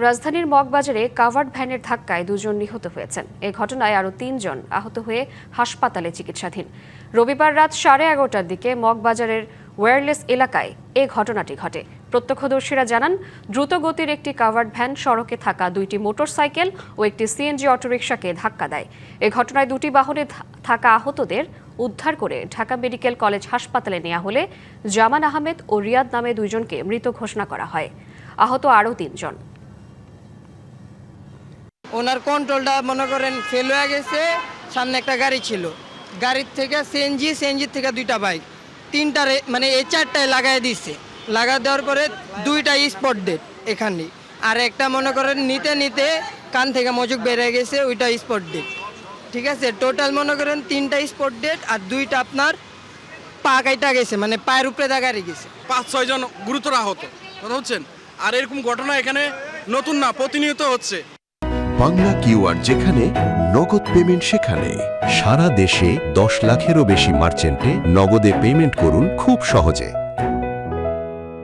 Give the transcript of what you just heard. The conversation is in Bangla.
রাজধানীর মগবাজারে কাভার্ড ভ্যানের ধাক্কায় দুজন নিহত হয়েছেন। এ ঘটনায় আরও ৩ জন আহত হয়ে হাসপাতালে চিকিৎসাধীন। রবিবার রাত 11:30টার দিকে মগবাজারের ওয়্যারলেস এলাকায় এ ঘটনাটি ঘটে। প্রত্যক্ষদর্শীরা জানান, দ্রুত গতির একটি কাভার্ড ভ্যান সড়কে থাকা 2টি মোটরসাইকেল ও একটি সিএনজি অটোরিকশাকে ধাক্কা দেয়। এ ঘটনায় 2টি বাহনে থাকা আহতদের উদ্ধার করে ঢাকা মেডিকেল কলেজ হাসপাতালে নেওয়া হলে জামান আহমেদ ও রিয়াদ নামে 2 জনকে মৃত ঘোষণা করা হয়। আহত আরও 3 জন। ওনার কন্ট্রোলটা মনে করেন ফেল হয়ে গেছে। সামনে একটা গাড়ি ছিল, গাড়ির থেকে সিএনজির থেকে 2টা বাইক, 3টারে মানে এই 4টায় লাগাই দিচ্ছে। লাগা দেওয়ার পরে 2টা স্পট ডেড এখানে, আর একটা মনে করেন নিতে নিতে কান থেকে মজুক বেড়ে গেছে, ওইটা স্পট ডেড। ঠিক আছে, টোটাল মনে করেন 3টা স্পট ডেড আর 2টা আপনার পা কাইটা গেছে, মানে পায়ের উপরে দাগাড়ি গেছে। 5-6 জন গুরুতর আহত কথা হচ্ছেন। আর এরকম ঘটনা এখানে নতুন না, প্রতিনিয়ত হচ্ছে। বাংলা কিউআর, যেখানে নগদ পেমেন্ট সেখানে। সারা দেশে 10 লাখেরও বেশি মার্চেন্টে নগদে পেমেন্ট করুন খুব সহজে।